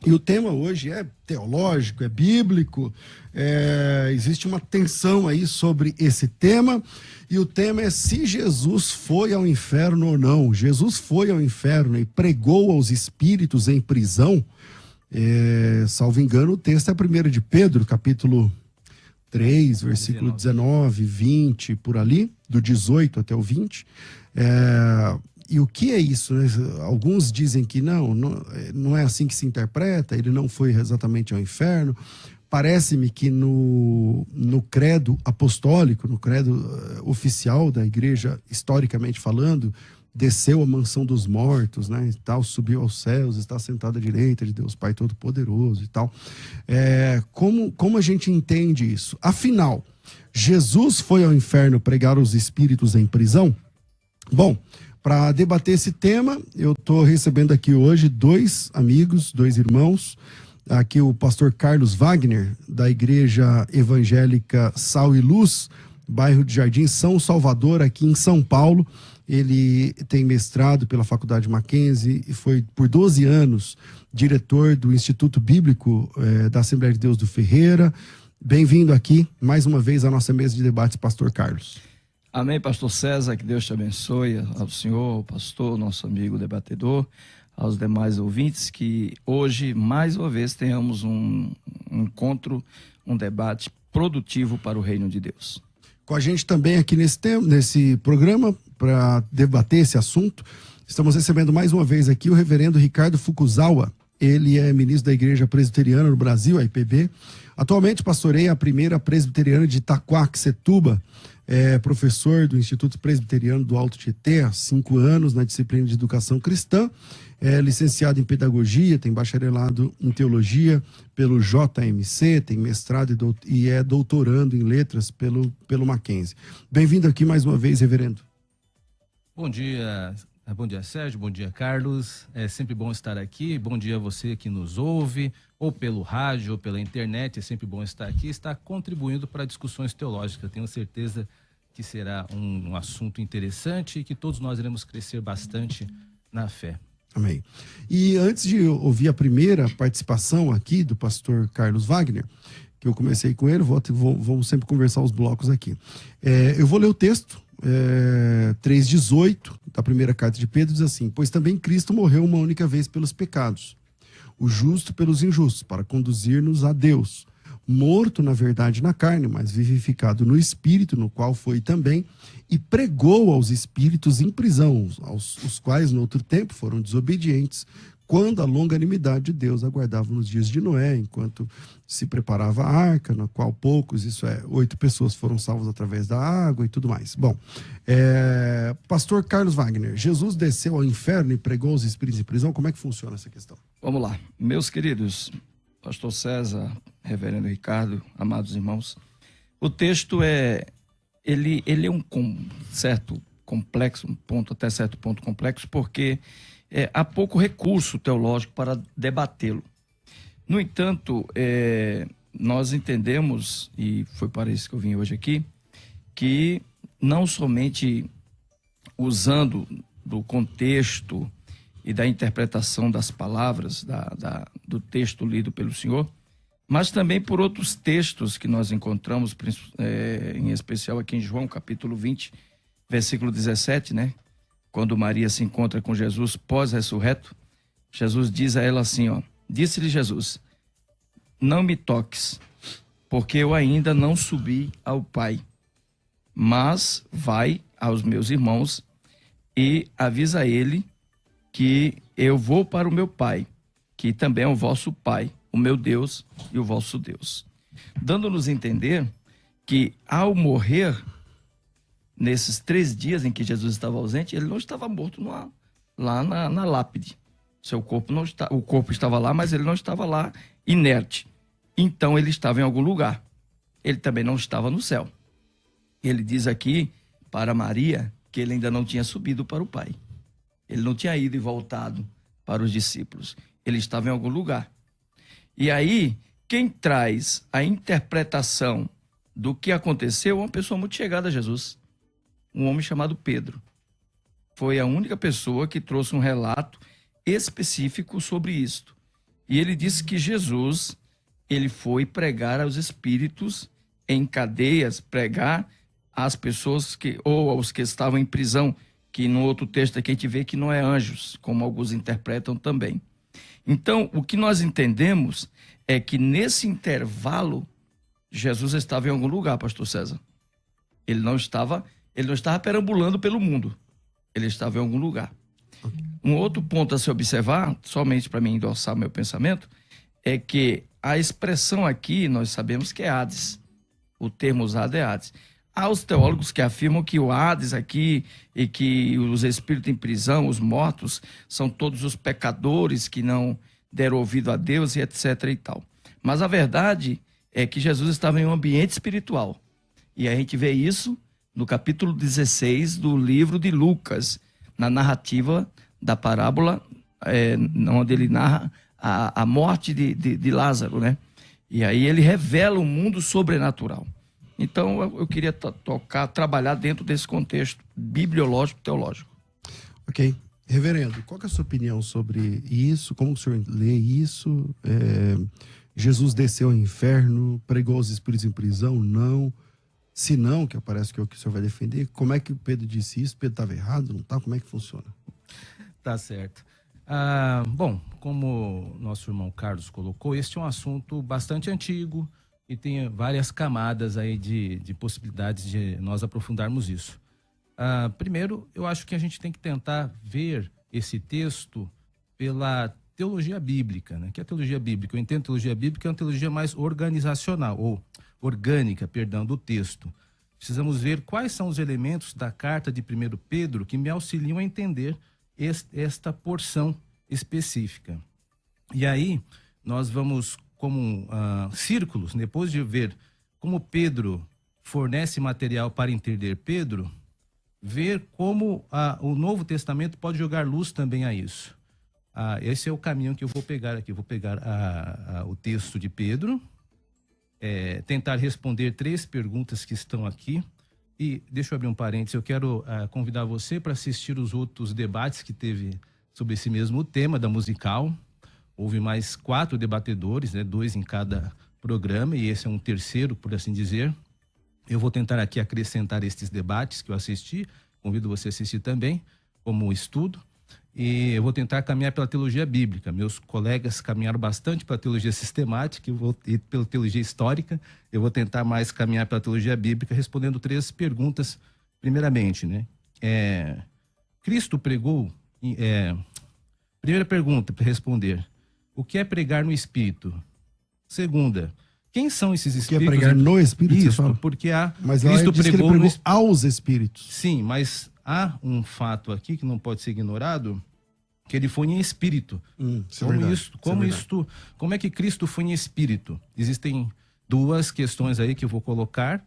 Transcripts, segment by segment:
E o tema hoje é teológico, é bíblico, existe uma tensão aí sobre esse tema, e o tema é se Jesus foi ao inferno ou não. Jesus foi ao inferno e pregou aos espíritos em prisão. Salvo engano, o texto é 1 de Pedro, capítulo 3, versículo 19, 20, por ali, do 18 até o 20. E o que é isso, né? Alguns dizem que não é assim que se interpreta, ele não foi exatamente ao inferno. Parece-me que no credo apostólico, no credo oficial da igreja, historicamente falando, desceu à mansão dos mortos, né, e tal, subiu aos céus, está sentado à direita de Deus Pai Todo-Poderoso e tal. Como a gente entende isso? Afinal, Jesus foi ao inferno pregar os espíritos em prisão? Bom, para debater esse tema, eu estou recebendo aqui hoje dois amigos, dois irmãos. Aqui o pastor Carlos Wagner, da Igreja Evangélica Sal e Luz, bairro de Jardim São Salvador, aqui em São Paulo. Ele tem mestrado pela Faculdade Mackenzie e foi por 12 anos diretor do Instituto Bíblico da Assembleia de Deus do Ferreira. Bem-vindo aqui, mais uma vez, à nossa mesa de debates, pastor Carlos. Amém, pastor César, que Deus te abençoe, ao senhor, ao pastor, nosso amigo debatedor, aos demais ouvintes, que hoje, mais uma vez, tenhamos um encontro, um debate produtivo para o reino de Deus. Com a gente também aqui nesse programa, para debater esse assunto, estamos recebendo mais uma vez aqui o reverendo Ricardo Fukuzawa. Ele é ministro da Igreja Presbiteriana no Brasil, a IPB. Atualmente pastoreia a primeira presbiteriana de Itaquaquecetuba. É professor do Instituto Presbiteriano do Alto Tietê há 5 anos na disciplina de Educação Cristã. É licenciado em Pedagogia, tem bacharelado em Teologia pelo JMC, tem mestrado e é doutorando em Letras pelo Mackenzie. Bem-vindo aqui mais uma vez, reverendo. Bom dia Sérgio, bom dia Carlos, é sempre bom estar aqui, bom dia a você que nos ouve, ou pelo rádio, ou pela internet, é sempre bom estar aqui, estar contribuindo para discussões teológicas. Tenho certeza que será um assunto interessante e que todos nós iremos crescer bastante na fé. Amém. E antes de ouvir a primeira participação aqui do pastor Carlos Wagner, que eu comecei com ele, vamos sempre conversar os blocos aqui. Eu vou ler o texto, 3:18 da primeira carta de Pedro, diz assim: pois também Cristo morreu uma única vez pelos pecados, o justo pelos injustos, para conduzir-nos a Deus, morto na verdade na carne, mas vivificado no espírito, no qual foi também, e pregou aos espíritos em prisão, os quais no outro tempo foram desobedientes, quando a longanimidade de Deus aguardava nos dias de Noé, enquanto se preparava a arca, na qual 8 pessoas foram salvas através da água e tudo mais. Bom, pastor Carlos Wagner, Jesus desceu ao inferno e pregou aos espíritos em prisão, como é que funciona essa questão? Vamos lá, meus queridos, pastor César, reverendo Ricardo, amados irmãos, o texto ele é um certo complexo, até certo ponto complexo, porque há pouco recurso teológico para debatê-lo. No entanto, nós entendemos, e foi para isso que eu vim hoje aqui, que não somente usando do contexto e da interpretação das palavras do texto lido pelo senhor, mas também por outros textos que nós encontramos, em especial aqui em João, capítulo 20, versículo 17, né? Quando Maria se encontra com Jesus pós-ressurreto, Jesus diz a ela assim, disse-lhe Jesus: não me toques, porque eu ainda não subi ao Pai, mas vai aos meus irmãos e avisa a ele que eu vou para o meu Pai, que também é o vosso Pai, o meu Deus e o vosso Deus. Dando-nos a entender que ao morrer, nesses 3 dias em que Jesus estava ausente, ele não estava morto lá na lápide. O corpo estava lá, mas ele não estava lá inerte. Então ele estava em algum lugar. Ele também não estava no céu. Ele diz aqui para Maria que ele ainda não tinha subido para o Pai. Ele não tinha ido e voltado para os discípulos. Ele estava em algum lugar. E aí, quem traz a interpretação do que aconteceu é uma pessoa muito chegada a Jesus. Um homem chamado Pedro. Foi a única pessoa que trouxe um relato específico sobre isto. E ele disse que Jesus, ele foi pregar aos espíritos em cadeias, pregar às pessoas ou aos que estavam em prisão, que no outro texto aqui a gente vê que não é anjos, como alguns interpretam também. Então, o que nós entendemos é que nesse intervalo, Jesus estava em algum lugar, pastor César. Ele não estava perambulando pelo mundo. Ele estava em algum lugar. Um outro ponto a se observar, somente para mim endossar meu pensamento, é que a expressão aqui, nós sabemos que é Hades. O termo usado é Hades. Há os teólogos que afirmam que o Hades aqui e que os espíritos em prisão, os mortos, são todos os pecadores que não deram ouvido a Deus e etc. e tal. Mas a verdade é que Jesus estava em um ambiente espiritual. E a gente vê isso no capítulo 16 do livro de Lucas, na narrativa da parábola, onde ele narra a morte de Lázaro, né? E aí ele revela o mundo sobrenatural. Então eu queria trabalhar dentro desse contexto bibliológico-teológico. Ok. Reverendo, qual que é a sua opinião sobre isso? Como o senhor lê isso? Jesus desceu ao inferno, pregou aos espíritos em prisão? Não. Se não, que parece que é o que o senhor vai defender, como é que o Pedro disse isso? Pedro estava errado, não estava? Como é que funciona? Tá certo. Bom, como nosso irmão Carlos colocou, este é um assunto bastante antigo e tem várias camadas aí de possibilidades de nós aprofundarmos isso. Primeiro, eu acho que a gente tem que tentar ver esse texto pela teologia bíblica, né? Que é a teologia bíblica? Eu entendo teologia bíblica é uma teologia mais organizacional, ou orgânica, perdão, do texto. Precisamos ver quais são os elementos da carta de 1 Pedro que me auxiliam a entender esta porção específica. E aí, nós vamos, como círculos, depois de ver como Pedro fornece material para entender Pedro, ver como o Novo Testamento pode jogar luz também a isso. Esse é o caminho que eu vou pegar aqui. Eu vou pegar o texto de Pedro, tentar responder 3 perguntas que estão aqui. E deixa eu abrir um parênteses, eu quero convidar você para assistir os outros debates que teve sobre esse mesmo tema da musical. Houve mais 4 debatedores, né, 2 em cada programa, e esse é um terceiro, por assim dizer. Eu vou tentar aqui acrescentar estes debates que eu assisti, convido você a assistir também, como estudo. E eu vou tentar caminhar pela teologia bíblica. Meus colegas caminharam bastante pela teologia sistemática e pela teologia histórica. Eu vou tentar mais caminhar pela teologia bíblica, respondendo 3 perguntas. Primeiramente, né? Cristo pregou... primeira pergunta para responder. O que é pregar no Espírito? Segunda, quem são esses espíritos? O que é pregar no Espírito? Isso, porque Mas Cristo pregou aos Espíritos. Sim, mas há um fato aqui que não pode ser ignorado, que ele foi em espírito. Como é que Cristo foi em espírito? Existem 2 questões aí que eu vou colocar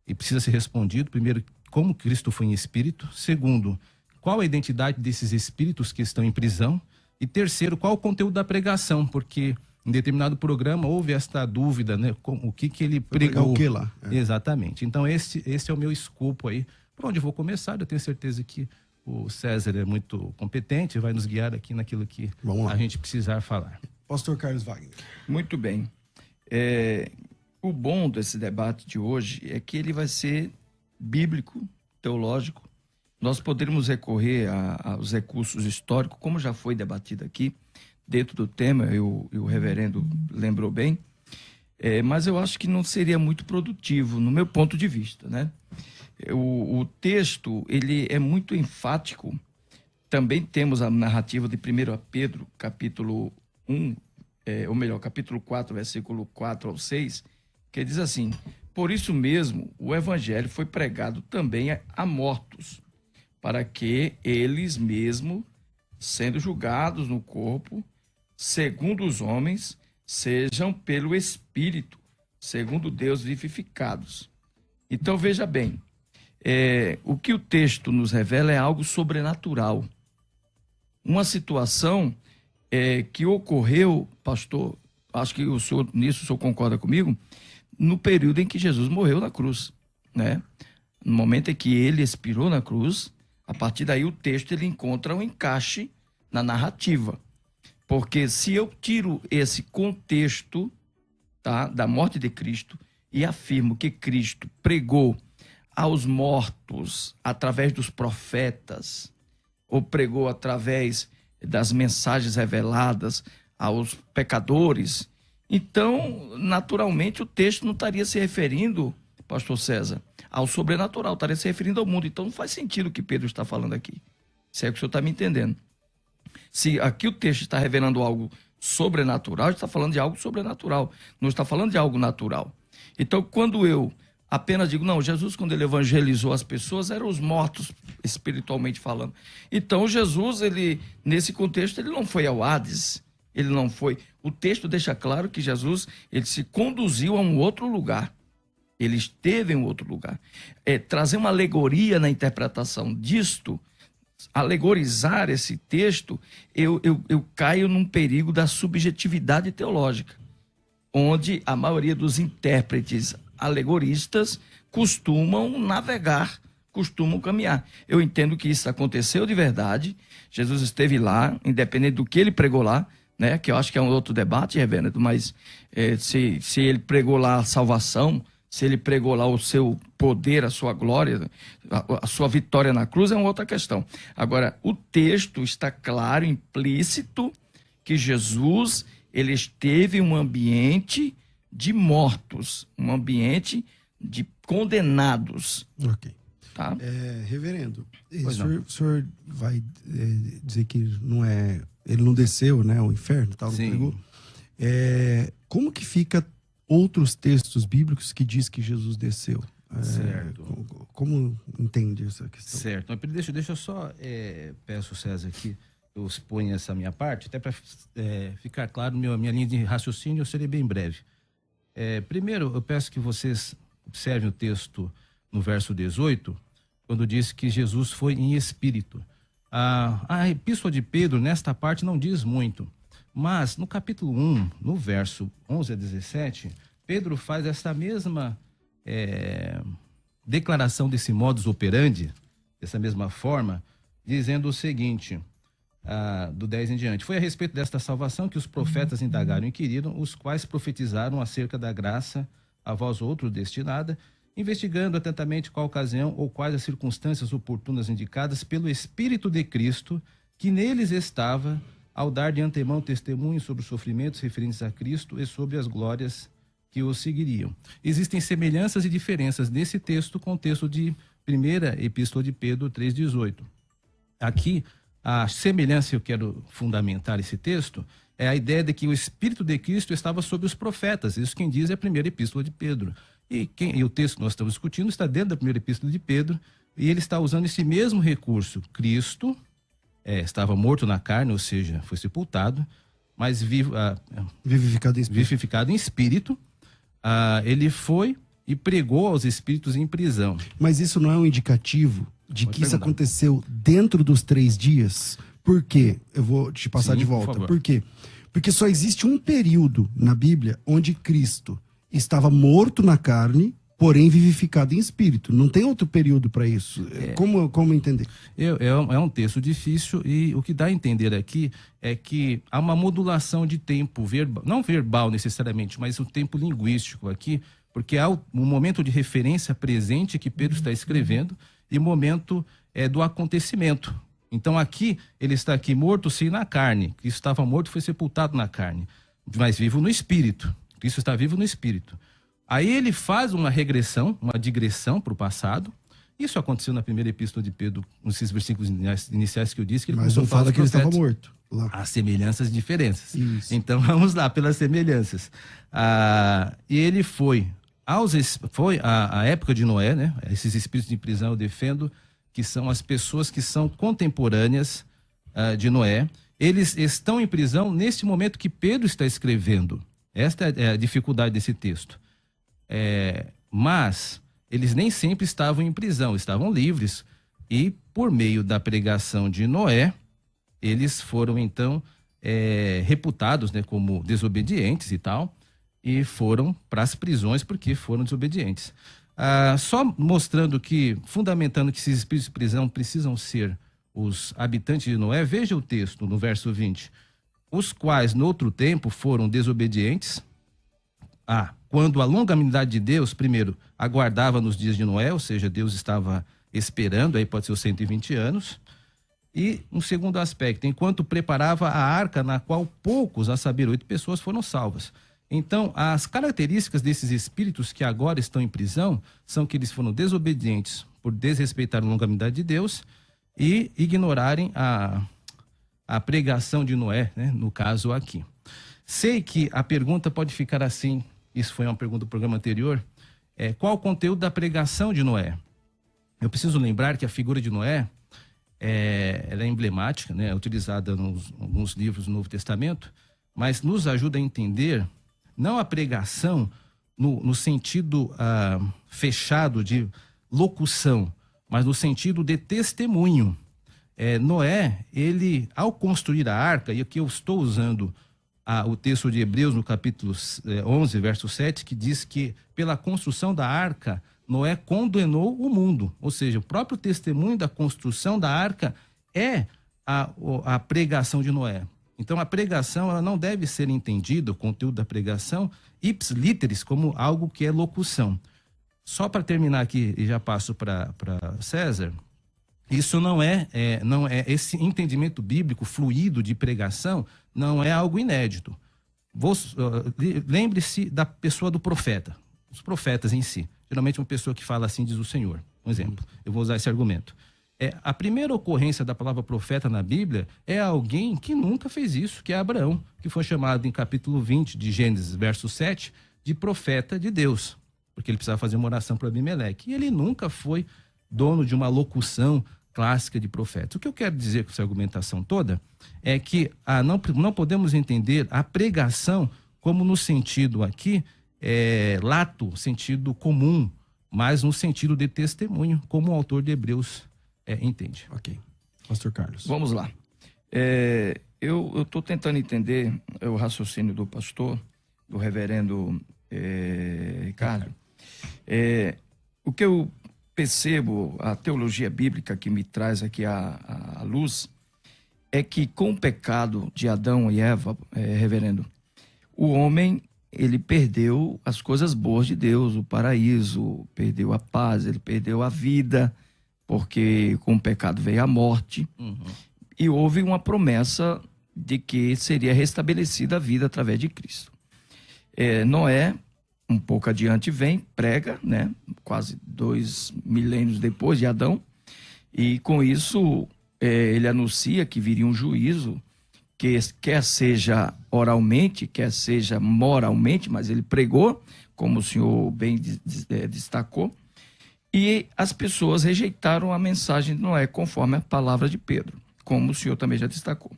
e precisa ser respondido. Primeiro, como Cristo foi em espírito? Segundo, qual a identidade desses espíritos que estão em prisão? E terceiro, qual o conteúdo da pregação? Porque em determinado programa houve esta dúvida, né? O que ele pregou. O que lá? Exatamente. Então esse é o meu escopo aí. Por onde eu vou começar, eu tenho certeza que o César é muito competente, vai nos guiar aqui naquilo que a gente precisar falar. Pastor Carlos Wagner. Muito bem. O bom desse debate de hoje é que ele vai ser bíblico, teológico. Nós poderemos recorrer aos recursos históricos, como já foi debatido aqui, dentro do tema, e o reverendo lembrou bem, mas eu acho que não seria muito produtivo, no meu ponto de vista, né? O texto, ele é muito enfático. Também temos a narrativa de 1 Pedro, capítulo 1, ou melhor, capítulo 4, versículo 4 ao 6, que diz assim: por isso mesmo, o evangelho foi pregado também a mortos, para que eles mesmos, sendo julgados no corpo, segundo os homens, sejam pelo Espírito, segundo Deus, vivificados. Então, veja bem, o que o texto nos revela é algo sobrenatural. Uma situação que ocorreu, pastor, acho que nisso o senhor concorda comigo, no período em que Jesus morreu na cruz, né? No momento em que ele expirou na cruz, a partir daí o texto ele encontra um encaixe na narrativa. Porque se eu tiro esse contexto, tá, da morte de Cristo e afirmo que Cristo pregou aos mortos através dos profetas, ou pregou através das mensagens reveladas aos pecadores, então, naturalmente, o texto não estaria se referindo, pastor César, ao sobrenatural, estaria se referindo ao mundo. Então, não faz sentido o que Pedro está falando aqui. Se é que o senhor está me entendendo. Se aqui o texto está revelando algo sobrenatural, está falando de algo sobrenatural, não está falando de algo natural. Então, quando eu apenas digo, não, Jesus, quando ele evangelizou as pessoas, eram os mortos, espiritualmente falando. Então, Jesus, ele, nesse contexto, ele não foi ao Hades, ele não foi. O texto deixa claro que Jesus, ele se conduziu a um outro lugar. Ele esteve em um outro lugar. Trazer uma alegoria na interpretação disto, alegorizar esse texto, eu caio num perigo da subjetividade teológica, onde a maioria dos intérpretes alegoristas costumam navegar, costumam caminhar. Eu entendo que isso aconteceu de verdade, Jesus esteve lá, independente do que ele pregou lá, né, que eu acho que é um outro debate, reverendo, mas se ele pregou lá a salvação, se ele pregou lá o seu poder, a sua glória, a sua vitória na cruz, é uma outra questão. Agora, o texto está claro, implícito, que Jesus, ele esteve em um ambiente de mortos, um ambiente de condenados. Ok. Tá? Reverendo, o senhor vai dizer que ele não desceu, né, ao inferno, tal, não pregou? Como que fica outros textos bíblicos que diz que Jesus desceu? Certo. Como entende essa questão? Certo. Deixa eu só, peço, César, que eu exponha essa minha parte, até para ficar claro a minha linha de raciocínio, eu serei bem breve. Primeiro, eu peço que vocês observem o texto no verso 18, quando diz que Jesus foi em espírito. A epístola de Pedro, nesta parte, não diz muito, mas no capítulo 1, no verso 11 a 17, Pedro faz essa mesma declaração desse modus operandi, dessa mesma forma, dizendo o seguinte, do 10 em diante: foi a respeito desta salvação que os profetas indagaram e inquiriram, os quais profetizaram acerca da graça a vós outros destinada, investigando atentamente qual ocasião ou quais as circunstâncias oportunas indicadas pelo Espírito de Cristo, que neles estava, ao dar de antemão testemunho sobre os sofrimentos referentes a Cristo e sobre as glórias que o seguiriam. Existem semelhanças e diferenças nesse texto com o texto de primeira epístola de Pedro 3,18. Aqui, a semelhança que eu quero fundamentar esse texto é a ideia de que o Espírito de Cristo estava sobre os profetas. Isso quem diz é a primeira epístola de Pedro. E o texto que nós estamos discutindo está dentro da primeira epístola de Pedro, e ele está usando esse mesmo recurso. Cristo estava morto na carne, ou seja, foi sepultado, mas vivificado em espírito. Ele foi e pregou aos espíritos em prisão. Mas isso não é um indicativo de que isso aconteceu dentro dos 3 dias? Por quê? Eu vou te passar de volta. Por quê? Porque só existe um período na Bíblia onde Cristo estava morto na carne, porém vivificado em espírito. Não tem outro período para isso. Como entender? É um texto difícil, e o que dá a entender aqui é que há uma modulação de tempo, não verbal necessariamente, mas o tempo linguístico aqui, porque há um momento de referência presente que Pedro está escrevendo e momento do acontecimento. Então aqui, ele está aqui morto sim na carne. Cristo estava morto e foi sepultado na carne, mas vivo no espírito. Cristo está vivo no espírito. Aí ele faz uma regressão, uma digressão para o passado. Isso aconteceu na primeira epístola de Pedro, nesses versículos iniciais que eu disse. Que ele Mas não fala que ele estava morto. Lá. Há semelhanças e diferenças. Isso. Então vamos lá, pelas semelhanças. E ele foi a época de Noé, né? Esses espíritos de prisão eu defendo que são as pessoas que são contemporâneas de Noé. Eles estão em prisão neste momento que Pedro está escrevendo. Esta é a dificuldade desse texto. Mas eles nem sempre estavam em prisão, estavam livres. E por meio da pregação de Noé, eles foram então reputados, né, como desobedientes e tal, e foram para as prisões porque foram desobedientes. Só mostrando fundamentando que esses espíritos de prisão precisam ser os habitantes de Noé, veja o texto no verso 20. os quais no outro tempo foram desobedientes, quando a longanimidade de Deus, primeiro, aguardava nos dias de Noé, ou seja, Deus estava esperando, aí pode ser os 120 anos, e um segundo aspecto, enquanto preparava a arca na qual poucos, a saber, 8 pessoas, foram salvas. Então, as características desses espíritos que agora estão em prisão são que eles foram desobedientes por desrespeitar a longanimidade de Deus e ignorarem a pregação de Noé, né, no caso aqui. Sei que a pergunta pode ficar assim, isso foi uma pergunta do programa anterior, qual o conteúdo da pregação de Noé? Eu preciso lembrar que a figura de Noé, ela é emblemática, né, é utilizada nos alguns livros do Novo Testamento, mas nos ajuda a entender não a pregação no sentido fechado de locução, mas no sentido de testemunho. Noé, ele, ao construir a arca, e aqui eu estou usando o texto de Hebreus no capítulo 11, verso 7, que diz que pela construção da arca, Noé condenou o mundo. Ou seja, o próprio testemunho da construção da arca é a pregação de Noé. Então, a pregação ela não deve ser entendida, o conteúdo da pregação, ips literis, como algo que é locução. Só para terminar aqui, e já passo para César, isso não é esse entendimento bíblico fluido de pregação, não é algo inédito. Lembre-se da pessoa do profeta, os profetas em si. Geralmente uma pessoa que fala assim diz o Senhor. Um exemplo, eu vou usar esse argumento. A primeira ocorrência da palavra profeta na Bíblia é alguém que nunca fez isso, que é Abraão, que foi chamado em capítulo 20 de Gênesis, verso 7, de profeta de Deus, porque ele precisava fazer uma oração para Abimeleque. E ele nunca foi dono de uma locução clássica de profeta. O que eu quero dizer com essa argumentação toda é que não podemos entender a pregação como no sentido aqui, lato, sentido comum, mas no sentido de testemunho, como o autor de Hebreus entende. Ok. Pastor Carlos. Vamos lá. Eu estou tentando entender o raciocínio do pastor, do reverendo Ricardo. O que eu percebo, a teologia bíblica que me traz aqui à luz, é que com o pecado de Adão e Eva, reverendo, o homem, ele perdeu as coisas boas de Deus, o paraíso, perdeu a paz, ele perdeu a vida, porque com o pecado veio a morte, e houve uma promessa de que seria restabelecida a vida através de Cristo. Noé, um pouco adiante, prega, né, quase 2 milênios depois de Adão, e com isso ele anuncia que viria um juízo, que quer seja oralmente, quer seja moralmente, mas ele pregou, como o senhor bem destacou, e as pessoas rejeitaram a mensagem de Noé, conforme a palavra de Pedro, como o senhor também já destacou.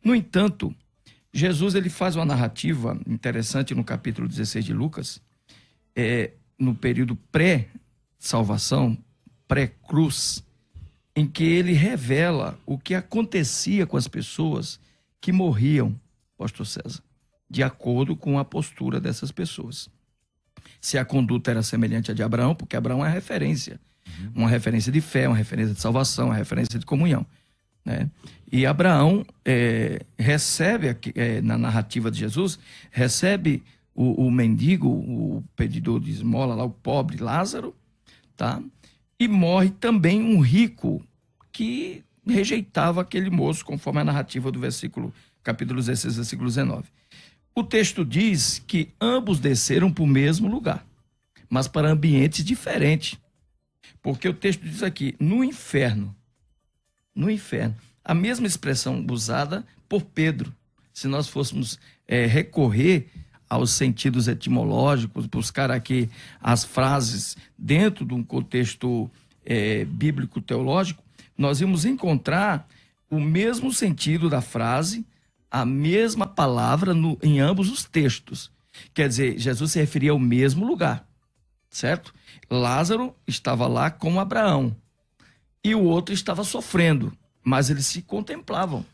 No entanto, Jesus ele faz uma narrativa interessante no capítulo 16 de Lucas, no período pré-salvação, pré-cruz, em que ele revela o que acontecia com as pessoas que morriam, pastor César, de acordo com a postura dessas pessoas. Se a conduta era semelhante à de Abraão, porque Abraão é a referência, uma referência de fé, uma referência de salvação, uma referência de comunhão, né? E Abraão recebe, na narrativa de Jesus, recebe o mendigo, o pedidor de esmola, lá, o pobre Lázaro, tá? E morre também um rico que rejeitava aquele moço, conforme a narrativa do capítulo 16, versículo 19. O texto diz que ambos desceram para o mesmo lugar, mas para ambientes diferentes. Porque o texto diz aqui, no inferno, a mesma expressão usada por Pedro. Se nós fôssemos recorrer aos sentidos etimológicos, buscar aqui as frases dentro de um contexto bíblico teológico, nós íamos encontrar o mesmo sentido da frase, a mesma palavra em ambos os textos. Quer dizer, Jesus se referia ao mesmo lugar, certo? Lázaro estava lá com Abraão e o outro estava sofrendo, mas eles se contemplavam,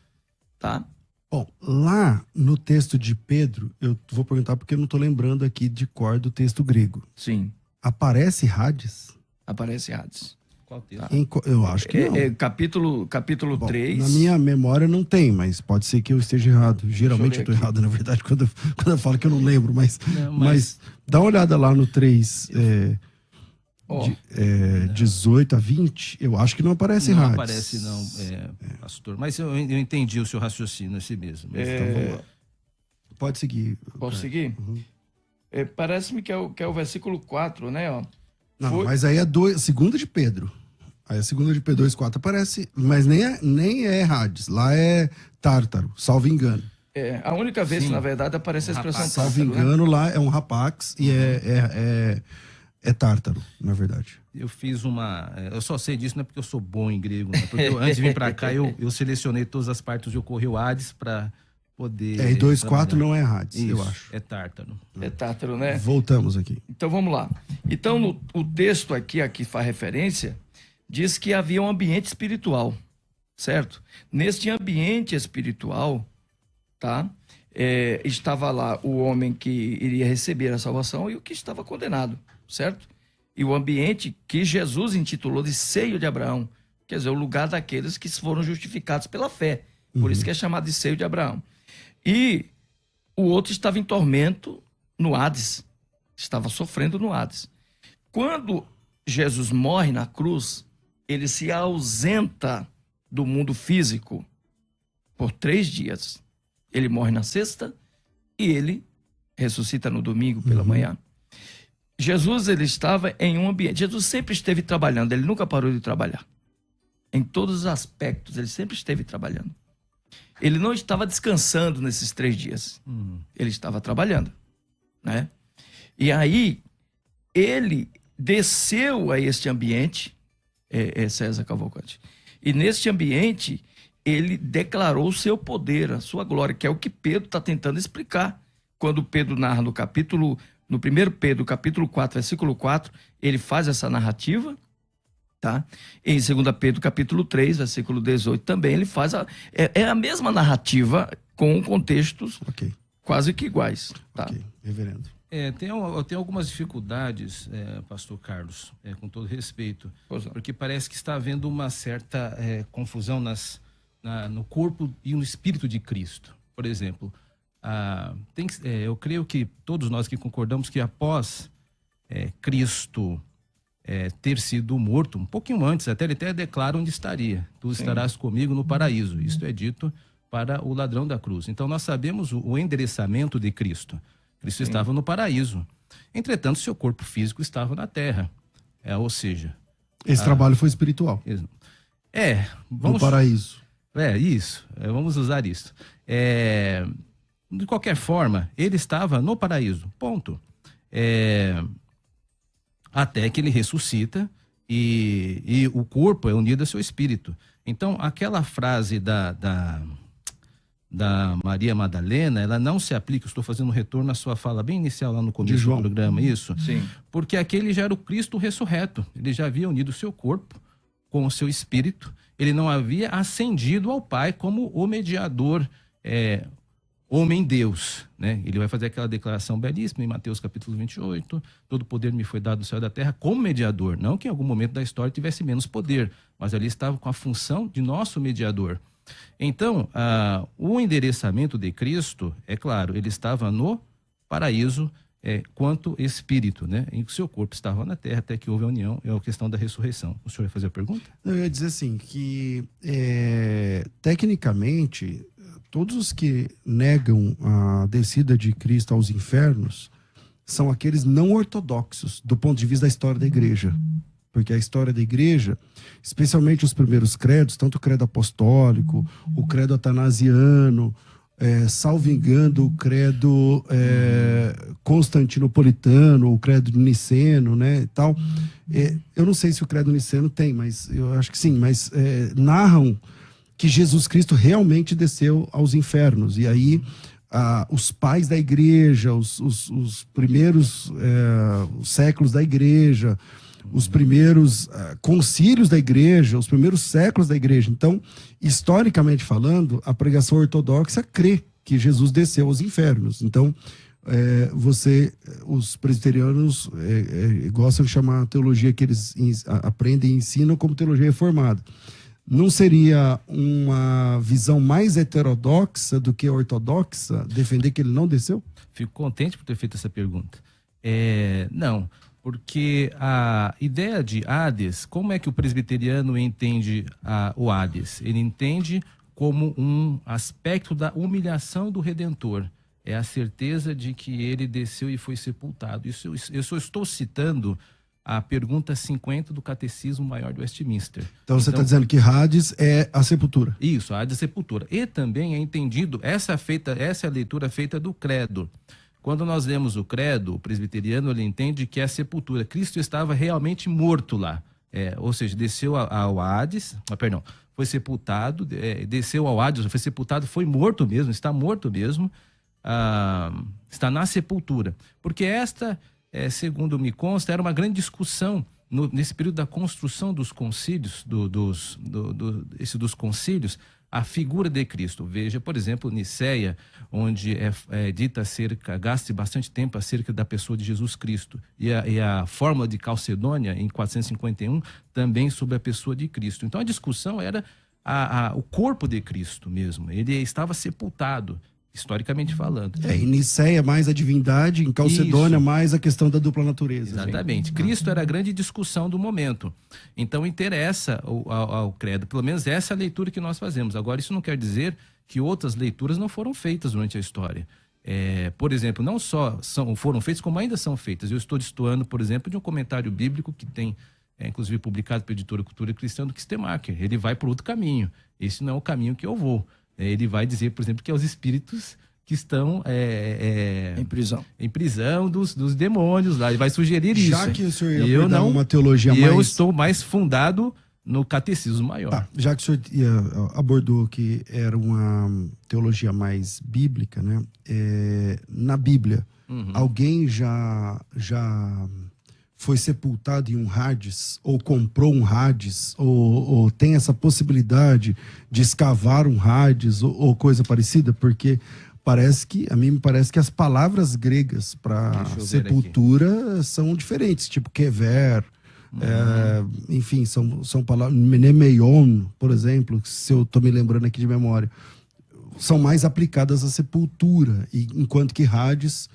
tá? Bom, lá no texto de Pedro, eu vou perguntar porque eu não estou lembrando aqui de cor do texto grego. Sim. Aparece Hades? Aparece Hades. Qual texto? Eu acho que não. Capítulo Bom, 3. na minha memória não tem, mas pode ser que eu esteja errado. Geralmente eu estou aqui. errado, na verdade, quando eu falo que eu não lembro, mas mas dá uma olhada lá no 3, Ó, 18 a 20, eu acho que não aparece não Hades. aparece não, pastor. Mas eu entendi o seu raciocínio assim mesmo. Então vamos lá. Pode seguir. Posso seguir? Uhum. Parece-me que é o versículo 4, né? Ó. Não, mas aí é 2 de Pedro. Aí a 2 de Pedro 2,4 aparece, mas nem é Hades. Lá é Tártaro, salvo engano. A única vez Sim. que, na verdade, aparece a expressão Rapaz, Salvo tártaro, né? engano, lá é um rapax e é Tártaro, na verdade. Eu fiz eu só sei disso não é porque eu sou bom em grego, né? Porque antes de vir para cá eu selecionei todas as partes onde ocorreu Hades para poder. E 2,4 trabalhar. não é Hades, Isso, eu acho. é Tártaro. É tártaro, né? Voltamos aqui. Então vamos lá. Então o texto aqui a que faz referência diz que havia um ambiente espiritual, certo? Neste ambiente espiritual, tá? Estava lá o homem que iria receber a salvação e o que estava condenado, certo? E o ambiente que Jesus intitulou de seio de Abraão, quer dizer, o lugar daqueles que foram justificados pela fé. Por isso que é chamado de seio de Abraão. E o outro estava em tormento no Hades, estava sofrendo no Hades. Quando Jesus morre na cruz, ele se ausenta do mundo físico por 3 dias. Ele morre na sexta e ele ressuscita no domingo pela manhã. Jesus, ele estava em um ambiente. Jesus sempre esteve trabalhando, ele nunca parou de trabalhar. Em todos os aspectos, ele sempre esteve trabalhando. Ele não estava descansando nesses 3 dias. Ele estava trabalhando, né? E aí, ele desceu a este ambiente, César Cavalcante, e neste ambiente, ele declarou o seu poder, a sua glória, que é o que Pedro está tentando explicar. Quando Pedro narra no 1 Pedro, capítulo 4, versículo 4, ele faz essa narrativa, tá? Em 2 Pedro, capítulo 3, versículo 18, também ele faz a mesma narrativa com contextos quase que iguais, tá? Ok, reverendo. Tem algumas dificuldades, pastor Carlos, com todo respeito, porque parece que está havendo uma certa confusão no corpo e no espírito de Cristo. Por exemplo, eu creio que todos nós que concordamos que após Cristo ter sido morto, um pouquinho antes, ele até declara onde estaria. Tu estarás comigo no paraíso. Isto é dito para o ladrão da cruz. Então nós sabemos o endereçamento de Cristo. Cristo estava no paraíso. Entretanto, seu corpo físico estava na terra. Ou seja... Esse trabalho foi espiritual. Vamos... No paraíso. Isso. Vamos usar isso. De qualquer forma, ele estava no paraíso. Ponto. Até que ele ressuscita e o corpo é unido ao seu espírito. Então, aquela frase da Maria Madalena, ela não se aplica. Eu estou fazendo um retorno à sua fala bem inicial lá no começo do programa, isso? Sim. Porque aquele já era o Cristo ressurreto. Ele já havia unido o seu corpo com o seu espírito. Ele não havia ascendido ao Pai como o mediador, homem-deus, né? Ele vai fazer aquela declaração belíssima em Mateus capítulo 28, todo poder me foi dado do céu e da terra como mediador, não que em algum momento da história tivesse menos poder, mas ali estava com a função de nosso mediador. Então, o endereçamento de Cristo, é claro, ele estava no paraíso quanto espírito, né? Em que o seu corpo estava na terra até que houve a união, é a questão da ressurreição. O senhor ia fazer a pergunta? Eu ia dizer assim, que tecnicamente, todos os que negam a descida de Cristo aos infernos são aqueles não ortodoxos, do ponto de vista da história da igreja. Porque a história da igreja, especialmente os primeiros credos, tanto o credo apostólico, o credo atanasiano, salvo engano, o credo constantinopolitano, o credo niceno, né, e tal. Eu não sei se o credo niceno tem, mas eu acho que sim, mas narram que Jesus Cristo realmente desceu aos infernos. E aí os pais da igreja, os primeiros séculos da igreja, os primeiros concílios da igreja, os primeiros séculos da igreja. Então, historicamente falando, a pregação ortodoxa crê que Jesus desceu aos infernos. Então, os presbiterianos gostam de chamar a teologia que eles aprendem e ensinam como teologia reformada. Não seria uma visão mais heterodoxa do que ortodoxa defender que ele não desceu? Fico contente por ter feito essa pergunta. Não, porque a ideia de Hades, como é que o presbiteriano entende o Hades? Ele entende como um aspecto da humilhação do Redentor. É a certeza de que ele desceu e foi sepultado. Isso eu só estou citando a pergunta 50 do Catecismo Maior de Westminster. Então você está dizendo que Hades é a sepultura. Isso, Hades é a sepultura. E também é entendido, essa é a leitura feita do credo. Quando nós lemos o credo, o presbiteriano ele entende que é a sepultura. Cristo estava realmente morto lá. Ou seja, desceu ao Hades, foi sepultado, desceu ao Hades, foi sepultado, foi morto mesmo, está morto mesmo, está na sepultura. Porque esta, segundo me consta, era uma grande discussão nesse período da construção dos concílios, dos concílios, a figura de Cristo. Veja, por exemplo, Niceia, onde dita gasta bastante tempo acerca da pessoa de Jesus Cristo. E a fórmula de Calcedônia, em 451, também sobre a pessoa de Cristo. Então a discussão era o corpo de Cristo mesmo. Ele estava sepultado, historicamente falando. Em Niceia mais a divindade, em Calcedônia mais a questão da dupla natureza. Exatamente. Cristo era a grande discussão do momento. Então interessa ao credo, pelo menos essa é a leitura que nós fazemos. Agora, isso não quer dizer que outras leituras não foram feitas durante a história. Por exemplo, não só foram feitas, como ainda são feitas. Eu estou destoando, por exemplo, de um comentário bíblico que tem, inclusive publicado pela editora Cultura Cristã, do Kistemacher. Ele vai por outro caminho. Esse não é o caminho que eu vou. Ele vai dizer, por exemplo, que é os espíritos que estão em prisão dos demônios lá. Ele vai sugerir isso. Já que o senhor ia abordar uma teologia mais... Eu estou mais fundado no Catecismo Maior. Tá, já que o senhor abordou que era uma teologia mais bíblica, né? Na Bíblia, alguém já foi sepultado em um Hades, ou comprou um Hades, ou tem essa possibilidade de escavar um Hades, ou coisa parecida? Porque a mim me parece que as palavras gregas para sepultura são diferentes, tipo kever, enfim, são palavras, menemeion, por exemplo, se eu estou me lembrando aqui de memória, são mais aplicadas à sepultura, enquanto que Hades...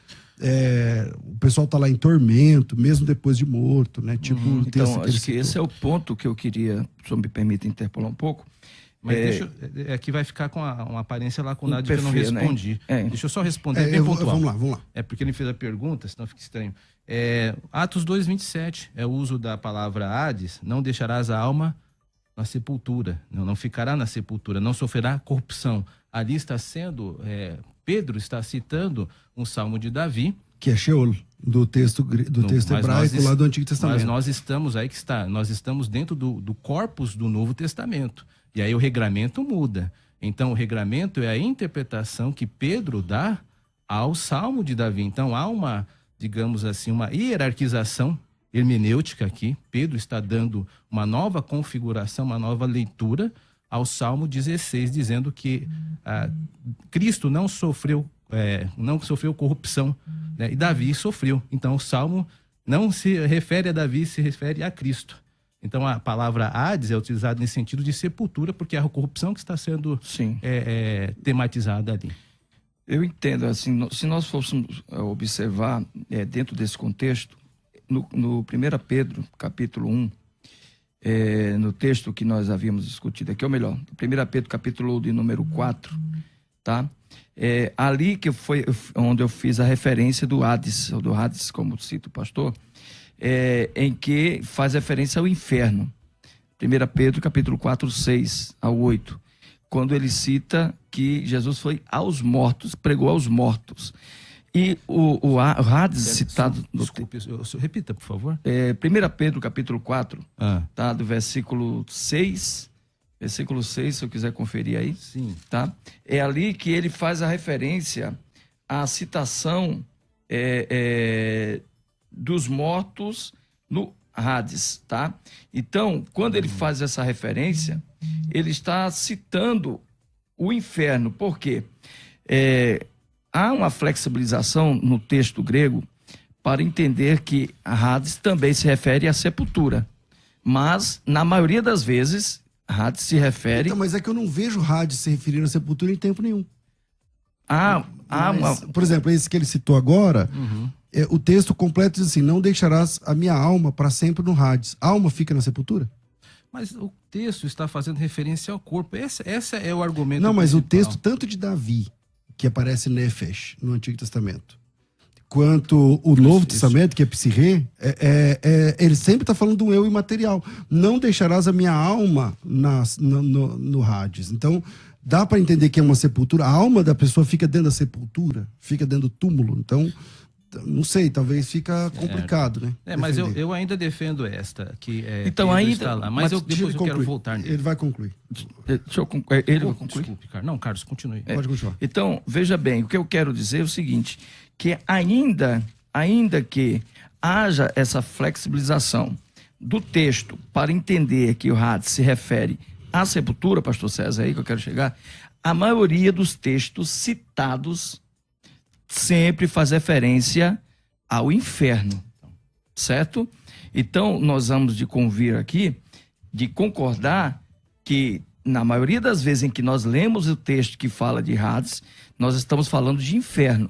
o pessoal tá lá em tormento, mesmo depois de morto, né? Tipo, então, acho que esse é o ponto que eu queria, se eu me permite interpolar um pouco. Mas aqui vai ficar com uma aparência lacunada que eu não respondi. Né? Deixa eu só responder bem pontual. Vamos lá. Porque ele fez a pergunta, senão fica estranho. Atos 2:27 é o uso da palavra Hades. Não deixarás a alma na sepultura, não ficará na sepultura, não sofrerá corrupção. Ali está sendo... Pedro está citando um salmo de Davi. Que é Sheol, do texto hebraico lá do Antigo Testamento. Mas nós estamos nós estamos dentro do corpus do Novo Testamento. E aí o regramento muda. Então o regramento é a interpretação que Pedro dá ao salmo de Davi. Então há uma, digamos assim, uma hierarquização hermenêutica aqui. Pedro está dando uma nova configuração, uma nova leitura ao Salmo 16, dizendo que Cristo não sofreu corrupção, né? E Davi sofreu. Então o Salmo não se refere a Davi, se refere a Cristo. Então a palavra Hades é utilizada nesse sentido de sepultura, porque é a corrupção que está sendo tematizada ali. Eu entendo, assim, se nós fôssemos observar dentro desse contexto, no 1 Pedro, capítulo 1, no texto que nós havíamos discutido aqui, ou melhor, 1 Pedro capítulo de número 4, tá? Ali que foi onde eu fiz a referência do Hades, como cita o pastor, em que faz referência ao inferno. 1 Pedro capítulo 4, 6 ao 8, quando ele cita que Jesus foi aos mortos, pregou aos mortos. E o Hades citado... Desculpe, repita, por favor. 1 Pedro, capítulo 4, tá? Do versículo 6, se eu quiser conferir aí. Sim. Tá? É ali que ele faz a referência à citação dos mortos no Hades, tá? Então, quando ele faz essa referência, ele está citando o inferno. Por quê? há uma flexibilização no texto grego para entender que Hades também se refere à sepultura. Mas, na maioria das vezes, Hades se refere... Então, mas é que eu não vejo Hades se referindo à sepultura em tempo nenhum. Por exemplo, esse que ele citou agora, o texto completo diz assim, não deixarás a minha alma para sempre no Hades. A alma fica na sepultura? Mas o texto está fazendo referência ao corpo. Esse é o argumento Não, mas principal. o texto tanto de Davi, que aparece Nefesh, no Antigo Testamento, quanto o Novo Testamento, que é Psirrê, ele sempre está falando do eu imaterial. Não deixarás a minha alma no Hades. Então, dá para entender que é uma sepultura. A alma da pessoa fica dentro da sepultura, fica dentro do túmulo. Então, não sei, talvez fica complicado, né? Mas eu ainda defendo esta, que então, Pedro ainda está lá. Mas depois eu quero voltar nele. Ele vai concluir. Deixa eu concluir. Ele vai concluir? Desculpe, Carlos. Não, Carlos, continue. Pode continuar. Então, veja bem, o que eu quero dizer é o seguinte, que ainda que haja essa flexibilização do texto para entender que o Hades se refere à sepultura, pastor César, é aí que eu quero chegar, a maioria dos textos citados sempre faz referência ao inferno, certo? Então, nós vamos de convir aqui, de concordar que, na maioria das vezes em que nós lemos o texto que fala de Hades, nós estamos falando de inferno,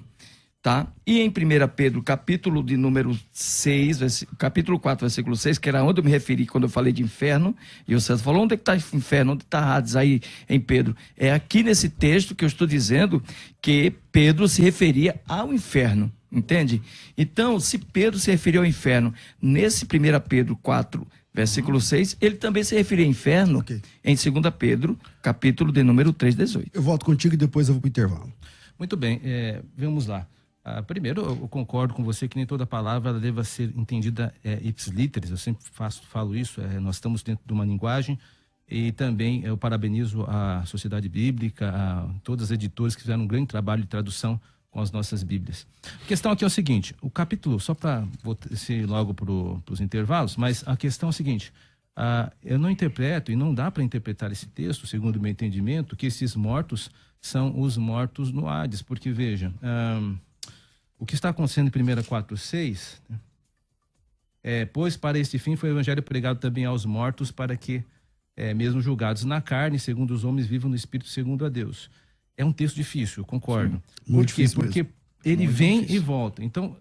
tá? E em 1 Pedro, capítulo de número 6, capítulo 4, versículo 6, que era onde eu me referi quando eu falei de inferno, e o César falou, onde é que está o inferno? Onde está Hades aí em Pedro? É aqui nesse texto que eu estou dizendo que Pedro se referia ao inferno, entende? Então, se Pedro se referiu ao inferno, nesse 1 Pedro 4, versículo 6, ele também se referia ao inferno em 2 Pedro, capítulo de número 3, 18. Eu volto contigo e depois eu vou para o intervalo. Muito bem, vamos lá. Primeiro, eu concordo com você que nem toda palavra ela deva ser entendida ipsis-literis, eu sempre falo isso, nós estamos dentro de uma linguagem e também eu parabenizo a Sociedade Bíblica, a todas as editoras que fizeram um grande trabalho de tradução com as nossas Bíblias. A questão aqui é o seguinte, o capítulo, só para ir logo para os intervalos, mas a questão é o seguinte, eu não interpreto e não dá para interpretar esse texto, segundo o meu entendimento, que esses mortos são os mortos no Hades, porque veja... O que está acontecendo em 1 4:6, pois para este fim foi o evangelho pregado também aos mortos, para que, mesmo julgados na carne, segundo os homens, vivam no espírito segundo a Deus. É um texto difícil, eu concordo. Sim, muito difícil Porque mesmo. Ele muito vem difícil. E volta. Então,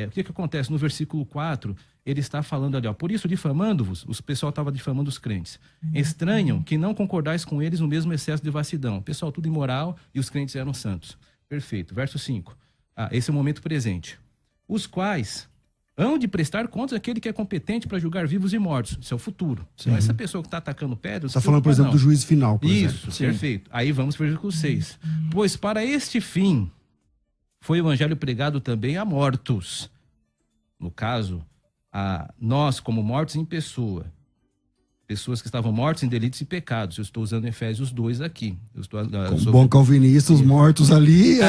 o que acontece? No versículo 4, ele está falando ali, por isso difamando-vos, o pessoal estava difamando os crentes. Estranham que não concordais com eles no mesmo excesso de vastidão. O pessoal tudo imoral e os crentes eram santos. Perfeito. Verso 5. Esse é o momento presente. Os quais hão de prestar contas àquele que é competente para julgar vivos e mortos. Isso é o futuro. Então, essa pessoa que está atacando pedras... Está falando, por exemplo, do juízo final, por Isso, exemplo. perfeito. Aí vamos para o versículo 6. Pois para este fim foi o evangelho pregado também a mortos. No caso, a nós como mortos em pessoa. Pessoas que estavam mortas em delitos e pecados. Eu estou usando Efésios 2 aqui. Como bom calvinista, os mortos ali...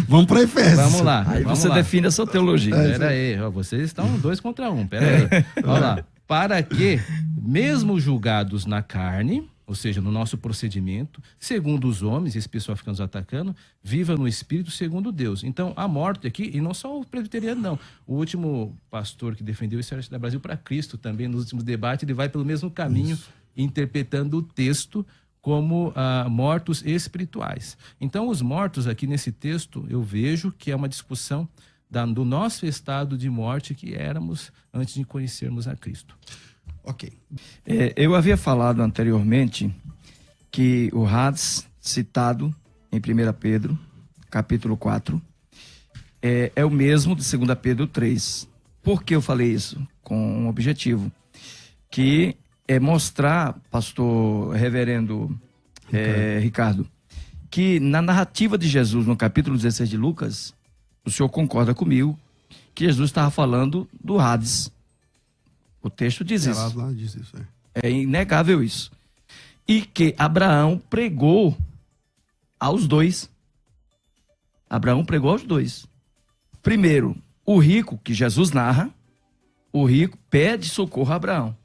Vamos para Efésios. Vamos lá. Aí você define a sua teologia. Pera aí, vocês estão 2 contra 1. Pera aí. Olha lá. Para que, mesmo julgados na carne, ou seja, no nosso procedimento, segundo os homens, esse pessoal fica nos atacando, viva no espírito segundo Deus. Então, a morte aqui, e não só o presbiteriano, não. O último pastor que defendeu isso era da Brasil para Cristo também, nos últimos debates, ele vai pelo mesmo caminho, interpretando o texto como mortos espirituais. Então, os mortos aqui nesse texto, eu vejo que é uma discussão do nosso estado de morte que éramos antes de conhecermos a Cristo. Ok. Eu havia falado anteriormente que o Hades, citado em 1 Pedro, capítulo 4, é o mesmo de 2 Pedro 3. Por que eu falei isso? Com um objetivo, que é mostrar, pastor reverendo Ricardo, que na narrativa de Jesus, no capítulo 16 de Lucas, o senhor concorda comigo que Jesus estava falando do Hades. O texto diz isso. Lá diz isso. É inegável isso. E que Abraão pregou aos dois. Abraão pregou aos dois. Primeiro, o rico, que Jesus narra, o rico pede socorro a Abraão.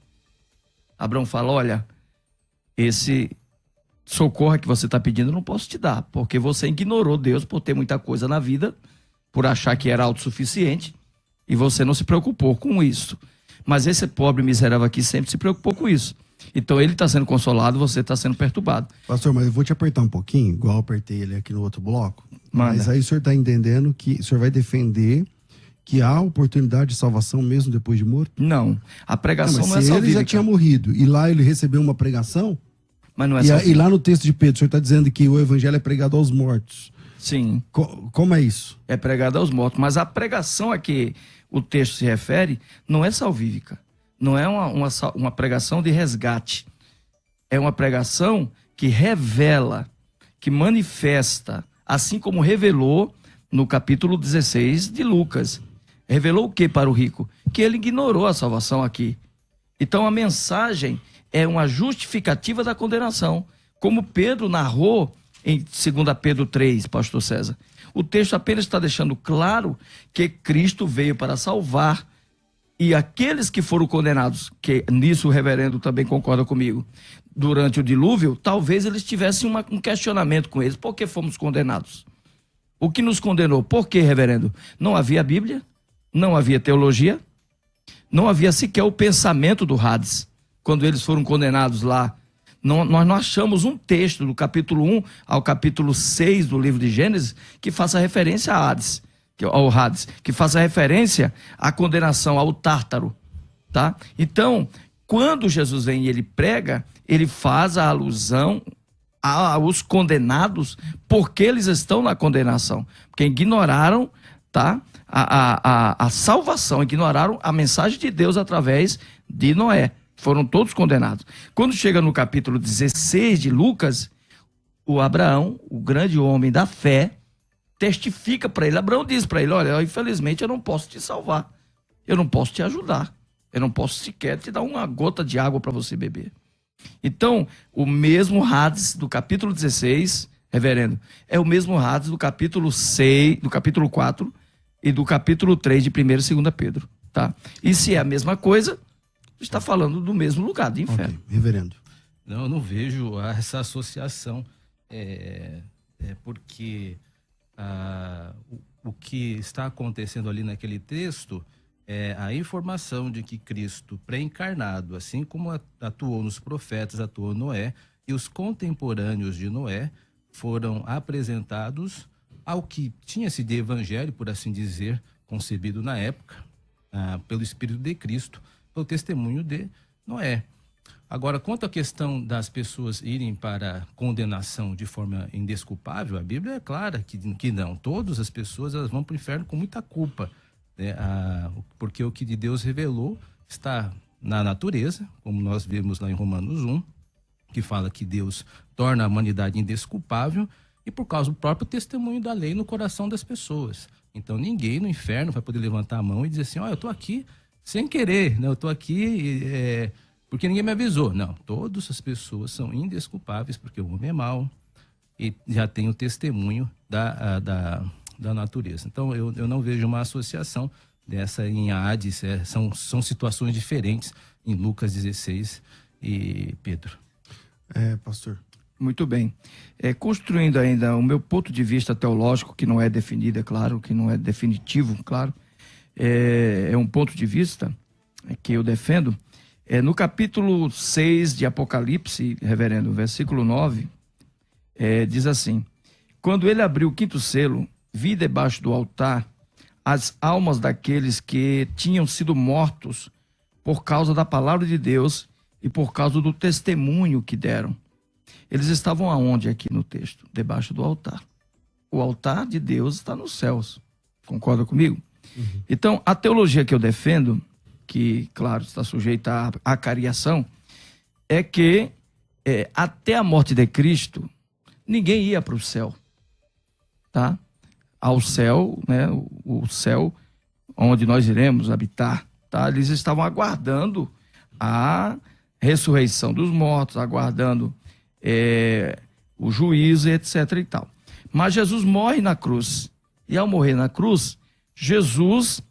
Abraão fala, olha, esse socorro que você está pedindo, eu não posso te dar, porque você ignorou Deus por ter muita coisa na vida, por achar que era autossuficiente, e você não se preocupou com isso. Mas esse pobre miserável aqui sempre se preocupou com isso. Então ele está sendo consolado, você está sendo perturbado. Pastor, mas eu vou te apertar um pouquinho, igual eu apertei ele aqui no outro bloco. Manda. Mas aí o senhor está entendendo que o senhor vai defender que há oportunidade de salvação mesmo depois de morto? Não, a pregação Mas não é se ele salvífica. já tinha morrido e lá ele recebeu uma pregação, Mas não é e salvífica. lá no texto de Pedro, o senhor está dizendo que o evangelho é pregado aos mortos. Sim, Como é isso? é pregado aos mortos. Mas a pregação a que o texto se refere não é salvífica. Não é uma pregação de resgate. É uma pregação que revela, que manifesta, assim como revelou no capítulo 16 de Lucas. Revelou o que para o rico? Que ele ignorou a salvação aqui. Então a mensagem é uma justificativa da condenação. Como Pedro narrou em 2 Pedro 3, pastor César. O texto apenas está deixando claro que Cristo veio para salvar. E aqueles que foram condenados, que nisso o reverendo também concorda comigo, durante o dilúvio, talvez eles tivessem um questionamento com eles. Por que fomos condenados? O que nos condenou? Por quê, reverendo? Não havia Bíblia, não havia teologia, não havia sequer o pensamento do Hades, quando eles foram condenados lá. Nós não achamos um texto do capítulo 1 ao capítulo 6 do livro de Gênesis que faça referência a Hades. Ao Hades, que faça referência à condenação, ao Tártaro, tá? Então, quando Jesus vem e ele prega, ele faz a alusão aos condenados, porque eles estão na condenação, porque ignoraram, tá? A salvação, ignoraram a mensagem de Deus através de Noé. Foram todos condenados. Quando chega no capítulo 16 de Lucas, o Abraão, o grande homem da fé, testifica para ele. Abraão diz para ele: olha, infelizmente eu não posso te salvar, eu não posso te ajudar, eu não posso sequer te dar uma gota de água para você beber. Então, o mesmo Hades do capítulo 16, reverendo, é o mesmo Hades do capítulo 6, do capítulo 4 e do capítulo 3 de 1º e 2 Pedro, tá? E se é a mesma coisa, está falando do mesmo lugar, de inferno. Okay. Reverendo. Não, eu não vejo essa associação, porque o que está acontecendo ali naquele texto é a informação de que Cristo pré-encarnado, assim como atuou nos profetas, atuou Noé, e os contemporâneos de Noé foram apresentados ao que tinha-se de evangelho, por assim dizer, concebido na época, pelo Espírito de Cristo, pelo testemunho de Noé. Agora, quanto à questão das pessoas irem para condenação de forma indesculpável, a Bíblia é clara que não. Todas as pessoas elas vão para o inferno com muita culpa, né? Porque o que de Deus revelou está na natureza, como nós vemos lá em Romanos 1, que fala que Deus torna a humanidade indesculpável e por causa do próprio testemunho da lei no coração das pessoas. Então ninguém no inferno vai poder levantar a mão e dizer assim: eu estou aqui sem querer, né? Eu estou aqui porque ninguém me avisou. Não, todas as pessoas são indesculpáveis porque o homem é mau e já tem o testemunho da natureza. Então eu não vejo uma associação dessa em Hades, são situações diferentes em Lucas 16 e Pedro. Pastor. Muito bem. Construindo ainda o meu ponto de vista teológico, que não é definido, é claro, que não é definitivo, claro, é um ponto de vista que eu defendo. No capítulo 6 de Apocalipse, reverendo, versículo 9, diz assim: quando ele abriu o 5º selo, vi debaixo do altar as almas daqueles que tinham sido mortos por causa da palavra de Deus e por causa do testemunho que deram. Eles estavam aonde aqui no texto? Debaixo do altar. O altar de Deus está nos céus. Concorda comigo? Uhum. Então, a teologia que eu defendo, que, claro, está sujeita à cariação, é que até a morte de Cristo, ninguém ia para o céu. Tá? Ao céu, né, o céu onde nós iremos habitar, tá? Eles estavam aguardando a ressurreição dos mortos, aguardando o juízo, etc. e tal. Mas Jesus morre na cruz. E ao morrer na cruz, Jesus,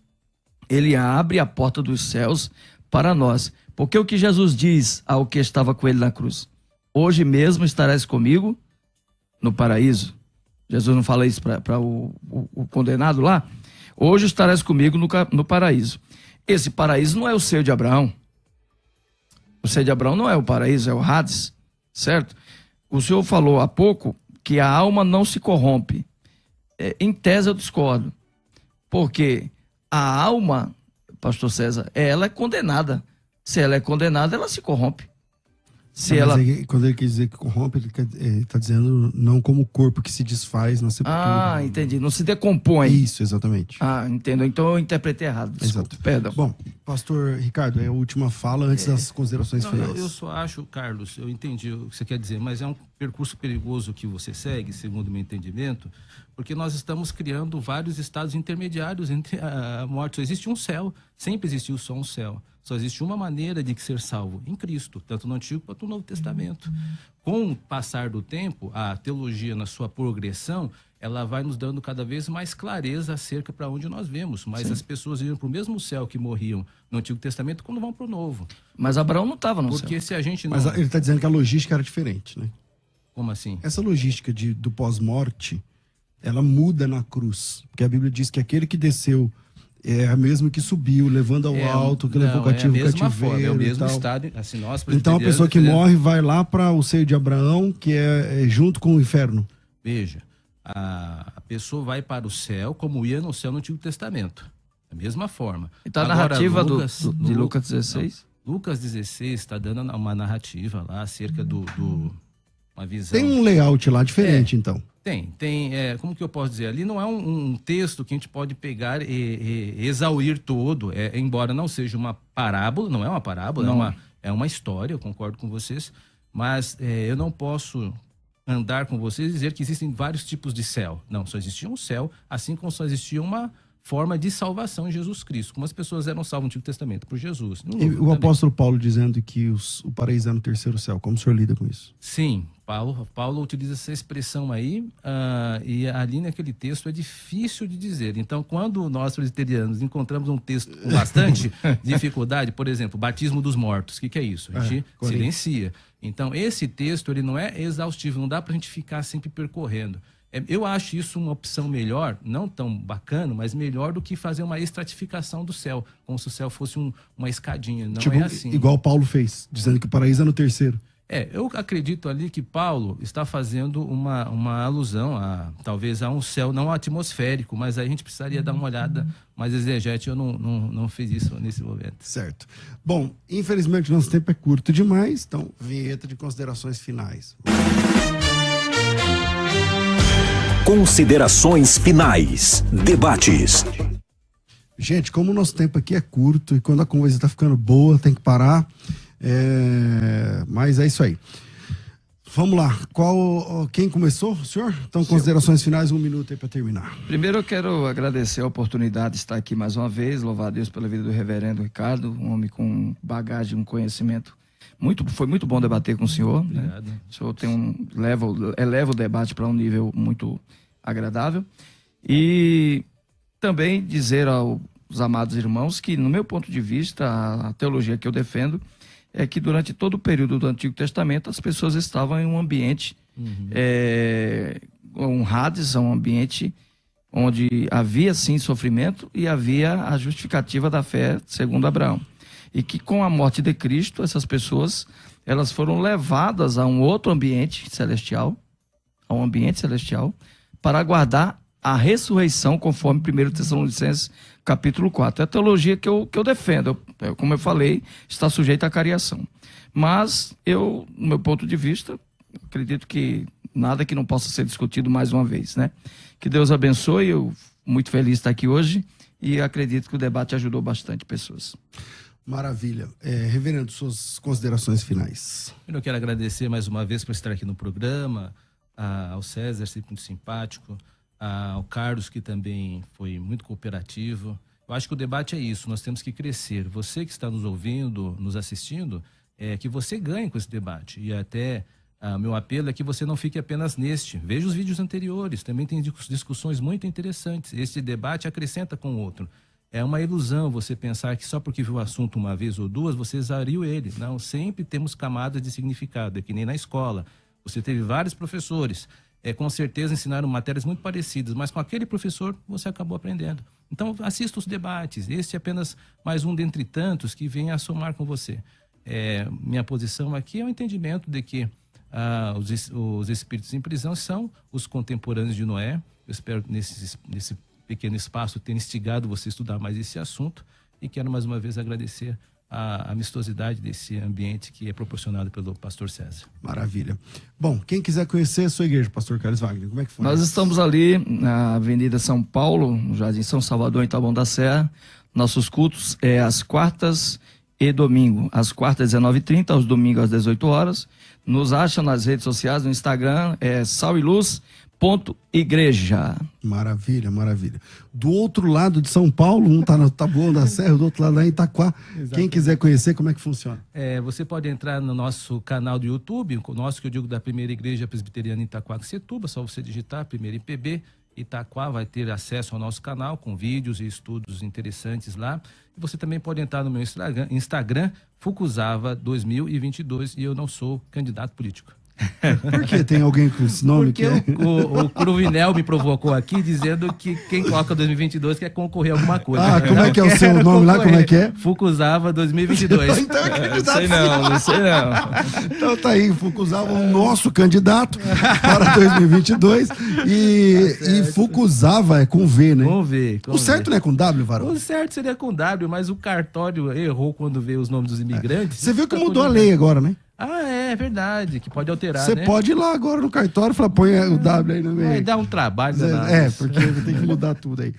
ele abre a porta dos céus para nós. Porque o que Jesus diz ao que estava com ele na cruz? hoje mesmo estarás comigo no paraíso. Jesus não fala isso para o condenado lá? Hoje estarás comigo no paraíso. Esse paraíso não é o seio de Abraão. O seio de Abraão não é o paraíso, é o Hades, certo? O senhor falou há pouco que a alma não se corrompe. Em tese eu discordo. Porque a alma, pastor César, ela é condenada. Se ela é condenada, ela se corrompe. Quando ele quer dizer que corrompe, ele está dizendo não como o corpo que se desfaz na sepultura. Ah, entendi. Não se decompõe. Isso, exatamente. Ah, entendo. Então eu interpretei errado. Desculpa. Exato. Perdão. Bom, pastor Ricardo, é a última fala antes das considerações finais. Eu só acho, Carlos, eu entendi o que você quer dizer, mas é um percurso perigoso que você segue, segundo o meu entendimento, porque nós estamos criando vários estados intermediários entre a morte. Só existe um céu, sempre existiu só um céu. Só existe uma maneira de ser salvo, em Cristo, tanto no Antigo quanto no Novo Testamento. Com o passar do tempo, a teologia, na sua progressão, ela vai nos dando cada vez mais clareza acerca para onde nós vemos. Mas as pessoas iam para o mesmo céu que morriam no Antigo Testamento quando vão para o Novo. Mas Abraão não estava no céu. Porque se a gente não... Mas ele está dizendo que a logística era diferente, né? Como assim? Essa logística do pós-morte, ela muda na cruz. Porque a Bíblia diz que aquele que desceu é a mesma que subiu, levando ao alto, que levou cativo o cativeiro. É o mesmo e tal. estado. Assim, nós, então a pessoa que morre vai lá para o seio de Abraão, que é junto com o inferno. Veja, a pessoa vai para o céu como ia no céu no Antigo Testamento. Da mesma forma. Então a narrativa de Lucas 16? Não, Lucas 16 está dando uma narrativa lá acerca uma visão. Tem um layout lá diferente, então. Tem. Como que eu posso dizer? Ali não é um texto que a gente pode pegar e exaurir todo, embora não seja uma parábola, não é uma parábola, é uma história, eu concordo com vocês, mas eu não posso andar com vocês e dizer que existem vários tipos de céu. Não, só existia um céu, assim como só existia uma forma de salvação em Jesus Cristo, como as pessoas eram salvas no Antigo Testamento, por Jesus. E o apóstolo Paulo dizendo que o paraíso é no terceiro céu, como o senhor lida com isso? Sim, Paulo utiliza essa expressão aí, e ali naquele texto é difícil de dizer. Então, quando nós presbiterianos encontramos um texto com bastante dificuldade, por exemplo, batismo dos mortos, o que é isso? A gente silencia. Então, esse texto ele não é exaustivo, não dá para a gente ficar sempre percorrendo. Eu acho isso uma opção melhor, não tão bacana, mas melhor do que fazer uma estratificação do céu, como se o céu fosse uma escadinha. Não é assim. Igual Paulo fez, dizendo que o paraíso é no terceiro. Eu acredito ali que Paulo está fazendo uma alusão talvez a um céu não atmosférico, mas aí a gente precisaria dar uma olhada mais exegética. Eu não fiz isso nesse momento. Certo. Bom, infelizmente nosso tempo é curto demais, então vinheta de considerações finais. Considerações finais. Debates. Gente, como o nosso tempo aqui é curto e quando a conversa está ficando boa, tem que parar. Mas é isso aí. Vamos lá. Quem começou? O senhor? Então, considerações finais, 1 minuto aí para terminar. Primeiro eu quero agradecer a oportunidade de estar aqui mais uma vez, louvar a Deus pela vida do reverendo Ricardo, um homem com bagagem, um conhecimento. Foi muito bom debater com o senhor. Obrigado. Né? O senhor eleva o debate para um nível muito agradável. E também dizer aos amados irmãos que, no meu ponto de vista, a teologia que eu defendo é que durante todo o período do Antigo Testamento as pessoas estavam em um ambiente um Hades, um ambiente onde havia sim sofrimento e havia a justificativa da fé segundo Abraão. E que com a morte de Cristo, essas pessoas, elas foram levadas a um outro ambiente celestial, para aguardar a ressurreição, conforme 1 Tessalonicenses, capítulo 4. É a teologia que eu defendo. Como eu falei, está sujeita à cariação. Mas eu, no meu ponto de vista, acredito que nada que não possa ser discutido mais uma vez, né? Que Deus abençoe, eu muito feliz de estar aqui hoje e acredito que o debate ajudou bastante pessoas. Maravilha. Reverendo, suas considerações finais. Eu quero agradecer mais uma vez por estar aqui no programa, ao César, sempre muito simpático, ao Carlos, que também foi muito cooperativo. Eu acho que o debate é isso, nós temos que crescer. Você que está nos ouvindo, nos assistindo, que você ganhe com esse debate. E até meu apelo é que você não fique apenas neste. Veja os vídeos anteriores, também tem discussões muito interessantes. Esse debate acrescenta com o outro. É uma ilusão você pensar que só porque viu o assunto uma vez ou duas, você exauriu ele. Não, sempre temos camadas de significado, é que nem na escola. Você teve vários professores, com certeza ensinaram matérias muito parecidas, mas com aquele professor você acabou aprendendo. Então, assista os debates. Este é apenas mais um dentre tantos que vem a somar com você. Minha posição aqui é o entendimento de que os espíritos em prisão são os contemporâneos de Noé. Eu espero nesse pequeno espaço ter instigado você a estudar mais esse assunto e quero mais uma vez agradecer a amistosidade desse ambiente que é proporcionado pelo pastor César. Maravilha. Bom, quem quiser conhecer a sua igreja, pastor Carlos Wagner, como é que foi? Nós estamos ali na Avenida São Paulo, no Jardim São Salvador, em Taboão da Serra. Nossos cultos às quartas e domingo. Às quartas, 19h30, aos domingos, às 18 horas. Nos acham nas redes sociais, no Instagram, salaluz.igreja. Maravilha, maravilha. Do outro lado de São Paulo, um está no Taboão da Serra, do outro lado lá em Itaquá. Exatamente. Quem quiser conhecer, como é que funciona? Você pode entrar no nosso canal do YouTube, o nosso que eu digo da Primeira Igreja Presbiteriana em Itaquaquecetuba, só você digitar Primeira IPB, Itaquá vai ter acesso ao nosso canal com vídeos e estudos interessantes lá. E você também pode entrar no meu Instagram Fucuzava 2022, e eu não sou candidato político. Por que tem alguém com esse nome? Porque o Cruvinel me provocou aqui dizendo que quem coloca 2022 quer concorrer a alguma coisa. Como é que é o seu nome lá? Como é que é? Fucuzava 2022. Então é candidato. Não sei não. Então tá aí, Fucuzava o nosso candidato para 2022. E Fucuzava é com V, né? Com V. O certo não é com W, Varão? O certo seria com W, mas o cartório errou quando veio os nomes dos imigrantes. Você viu que mudou a lei agora, né? É verdade, que pode alterar, Você pode ir lá agora no cartório e falar, põe o W aí no meio. Vai dar um trabalho. Porque tem que mudar tudo aí.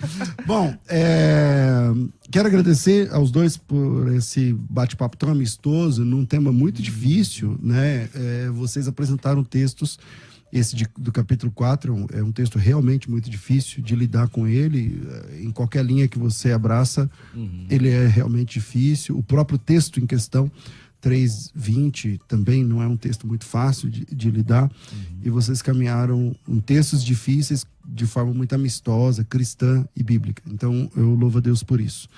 Bom, quero agradecer aos dois por esse bate-papo tão amistoso, num tema muito difícil, né? Vocês apresentaram textos, esse do capítulo 4 é um texto realmente muito difícil de lidar com ele, em qualquer linha que você abraça, ele é realmente difícil. O próprio texto em questão, 3:20, também não é um texto muito fácil de lidar, e vocês caminharam em textos difíceis de forma muito amistosa, cristã e bíblica. Então, eu louvo a Deus por isso.